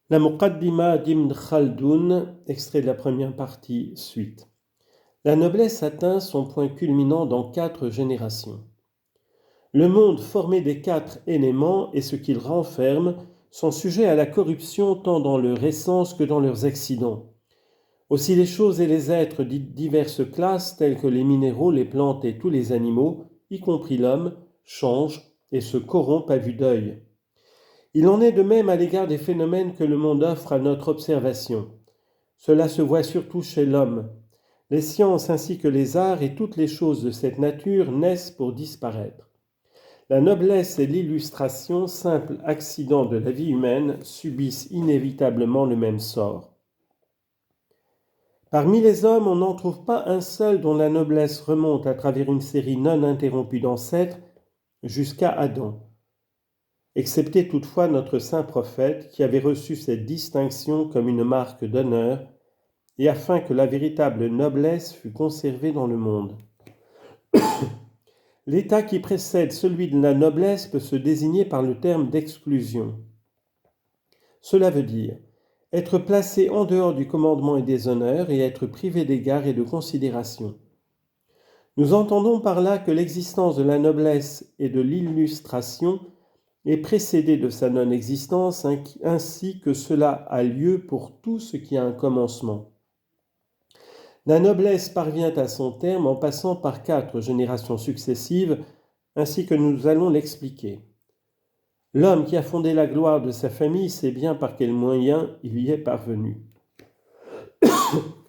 La Muqaddima d'Ibn Khaldoun, extrait de la première partie, suite. La noblesse atteint son point culminant dans 4 générations. Le monde formé des 4 éléments et ce qu'il renferme sont sujets à la corruption tant dans leur essence que dans leurs accidents. Aussi les choses et les êtres dites diverses classes telles que les minéraux, les plantes et tous les animaux, y compris l'homme, changent et se corrompent à vue d'œil. Il en est de même à l'égard des phénomènes que le monde offre à notre observation. Cela se voit surtout chez l'homme. Les sciences ainsi que les arts et toutes les choses de cette nature naissent pour disparaître. La noblesse et l'illustration, simples accidents de la vie humaine, subissent inévitablement le même sort. Parmi les hommes, on n'en trouve pas un seul dont la noblesse remonte à travers une série non interrompue d'ancêtres jusqu'à Adam, excepté toutefois notre saint prophète qui avait reçu cette distinction comme une marque d'honneur et afin que la véritable noblesse fût conservée dans le monde. L'état qui précède celui de la noblesse peut se désigner par le terme d'exclusion. Cela veut dire être placé en dehors du commandement et des honneurs et être privé d'égard et de considération. Nous entendons par là que l'existence de la noblesse et de l'illustration est précédée de sa non-existence, ainsi que cela a lieu pour tout ce qui a un commencement. La noblesse parvient à son terme en passant par 4 générations successives, ainsi que nous allons l'expliquer. L'homme qui a fondé la gloire de sa famille sait bien par quels moyens il y est parvenu.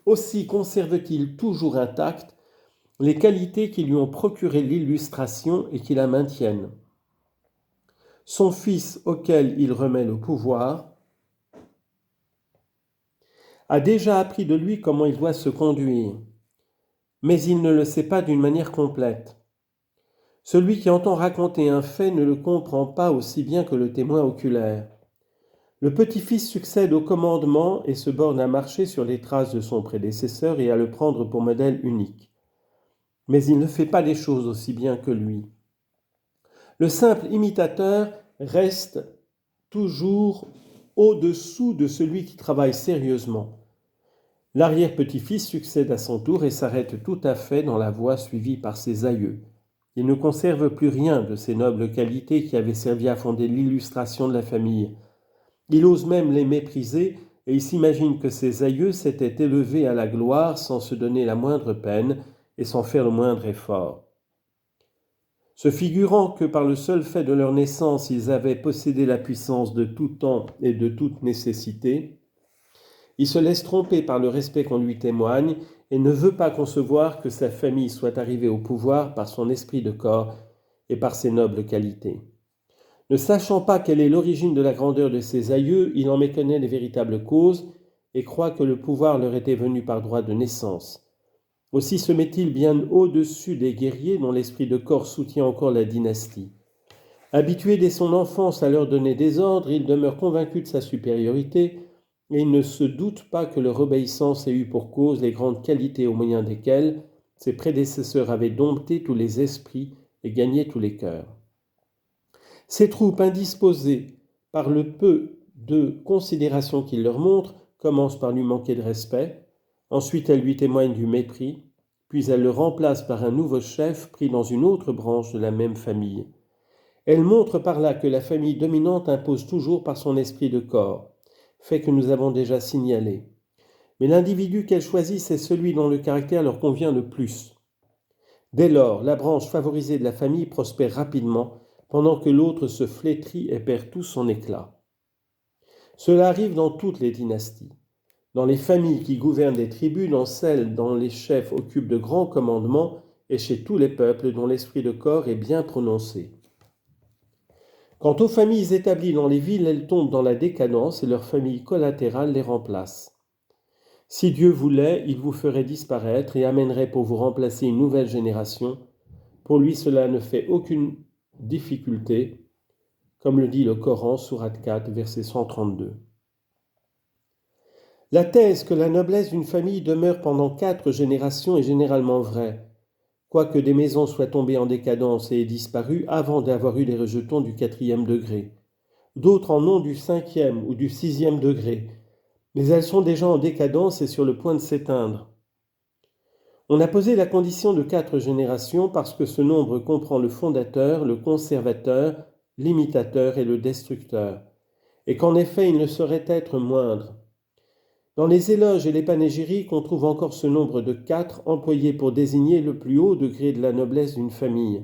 Aussi conserve-t-il toujours intactes les qualités qui lui ont procuré l'illustration et qui la maintiennent. Son fils, auquel il remet le pouvoir, a déjà appris de lui comment il doit se conduire, mais il ne le sait pas d'une manière complète. Celui qui entend raconter un fait ne le comprend pas aussi bien que le témoin oculaire. Le petit-fils succède au commandement et se borne à marcher sur les traces de son prédécesseur et à le prendre pour modèle unique. Mais il ne fait pas les choses aussi bien que lui. Le simple imitateur reste toujours au-dessous de celui qui travaille sérieusement. L'arrière-petit-fils succède à son tour et s'arrête tout à fait dans la voie suivie par ses aïeux. Il ne conserve plus rien de ces nobles qualités qui avaient servi à fonder l'illustration de la famille. Il ose même les mépriser et il s'imagine que ses aïeux s'étaient élevés à la gloire sans se donner la moindre peine et sans faire le moindre effort. Se figurant que par le seul fait de leur naissance ils avaient possédé la puissance de tout temps et de toute nécessité, il se laisse tromper par le respect qu'on lui témoigne et ne veut pas concevoir que sa famille soit arrivée au pouvoir par son esprit de corps et par ses nobles qualités. Ne sachant pas quelle est l'origine de la grandeur de ses aïeux, il en méconnaît les véritables causes et croit que le pouvoir leur était venu par droit de naissance. Aussi se met-il bien au-dessus des guerriers dont l'esprit de corps soutient encore la dynastie. Habitué dès son enfance à leur donner des ordres, il demeure convaincu de sa supériorité et il ne se doute pas que leur obéissance ait eu pour cause les grandes qualités au moyen desquelles ses prédécesseurs avaient dompté tous les esprits et gagné tous les cœurs. Ces troupes indisposées par le peu de considération qu'il leur montre commencent par lui manquer de respect. Ensuite, elles lui témoignent du mépris, puis elles le remplacent par un nouveau chef pris dans une autre branche de la même famille. Elles montrent par là que la famille dominante impose toujours par son esprit de corps, fait que nous avons déjà signalé. Mais l'individu qu'elles choisissent est celui dont le caractère leur convient le plus. Dès lors, la branche favorisée de la famille prospère rapidement, pendant que l'autre se flétrit et perd tout son éclat. Cela arrive dans toutes les dynasties. Dans les familles qui gouvernent des tribus, dans celles dont les chefs occupent de grands commandements, et chez tous les peuples dont l'esprit de corps est bien prononcé. Quant aux familles établies dans les villes, elles tombent dans la décadence et leurs familles collatérales les remplacent. Si Dieu voulait, il vous ferait disparaître et amènerait pour vous remplacer une nouvelle génération. Pour lui, cela ne fait aucune difficulté, comme le dit le Coran, sourate 4, verset 132. La thèse que la noblesse d'une famille demeure pendant 4 générations est généralement vraie, quoique des maisons soient tombées en décadence et aient disparu avant d'avoir eu les rejetons du 4e degré. d'autres en ont du 5e ou du 6e degré, mais elles sont déjà en décadence et sur le point de s'éteindre. On a posé la condition de 4 générations parce que ce nombre comprend le fondateur, le conservateur, l'imitateur et le destructeur, et qu'en effet il ne saurait être moindre. Dans les éloges et les panégyriques, on trouve encore ce nombre de 4 employé pour désigner le plus haut degré de la noblesse d'une famille.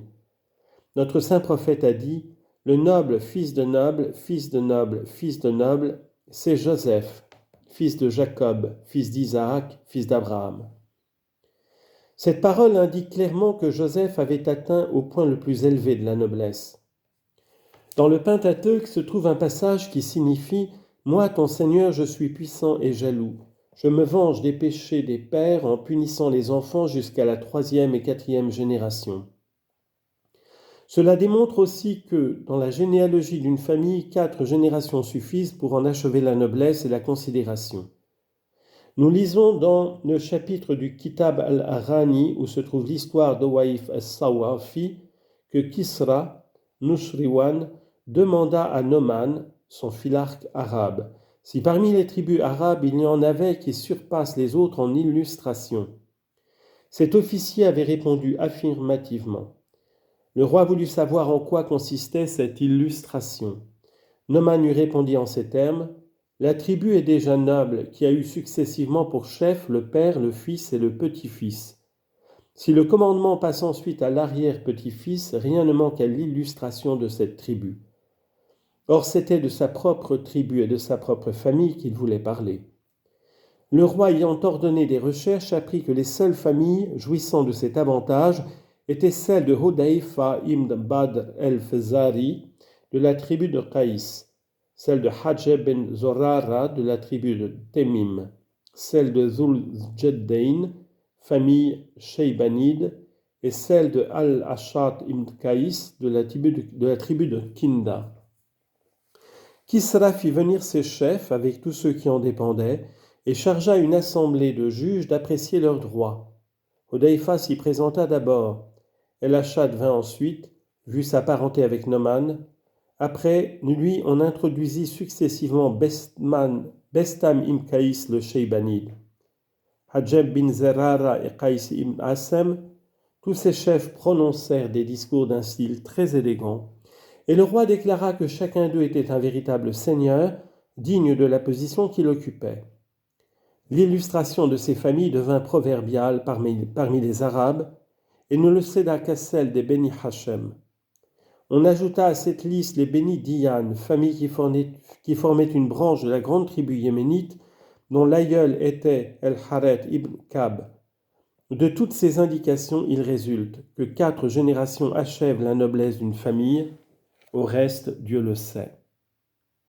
Notre saint prophète a dit « Le noble, fils de noble, fils de noble, fils de noble, c'est Joseph, fils de Jacob, fils d'Isaac, fils d'Abraham. » Cette parole indique clairement que Joseph avait atteint au point le plus élevé de la noblesse. Dans le Pentateuque se trouve un passage qui signifie « Moi, ton Seigneur, je suis puissant et jaloux. Je me venge des péchés des pères en punissant les enfants jusqu'à la 3e et 4e génération. » Cela démontre aussi que, dans la généalogie d'une famille, 4 générations suffisent pour en achever la noblesse et la considération. Nous lisons dans le chapitre du Kitab al-Arani, où se trouve l'histoire d'Owaïf al-Sawafi, que Kisra, Nushriwan, demanda à Noman, son philarque arabe, si parmi les tribus arabes il y en avait qui surpassent les autres en illustration. Cet officier avait répondu affirmativement. Le roi voulut savoir en quoi consistait cette illustration. Noman lui répondit en ces termes « La tribu est déjà noble, qui a eu successivement pour chef le père, le fils et le petit-fils. Si le commandement passe ensuite à l'arrière-petit-fils, rien ne manque à l'illustration de cette tribu. » Or c'était de sa propre tribu et de sa propre famille qu'il voulait parler. Le roi ayant ordonné des recherches apprit que les seules familles jouissant de cet avantage étaient celles de Hudayfa ibn Badr el-Fazari de la tribu de Qaïs, celle de Hajjab ben Zorara de la tribu de Temim, celle de Zul Jeddain, famille Shaybanide, et celle de Al-Ashat ibn Qaïs de la tribu de Kinda. Kisra fit venir ses chefs avec tous ceux qui en dépendaient et chargea une assemblée de juges d'apprécier leurs droits. Hudayfa s'y présenta d'abord. El-Ashat vint ensuite, vu sa parenté avec Noman. Après, lui, on introduisit successivement Bestam ibn Qaïs le Shaybanide, Hajjab bin Zerara et Qaïs ibn Assem. Tous ces chefs prononcèrent des discours d'un style très élégant, et le roi déclara que chacun d'eux était un véritable seigneur, digne de la position qu'il occupait. L'illustration de ces familles devint proverbiale parmi les Arabes, et ne le céda qu'à celle des Beni Hachem. On ajouta à cette liste les Beni Diyan, famille qui formait une branche de la grande tribu yéménite, dont l'aïeul était El-Hareth ibn Kab. De toutes ces indications, il résulte que 4 générations achèvent la noblesse d'une famille, au reste, Dieu le sait.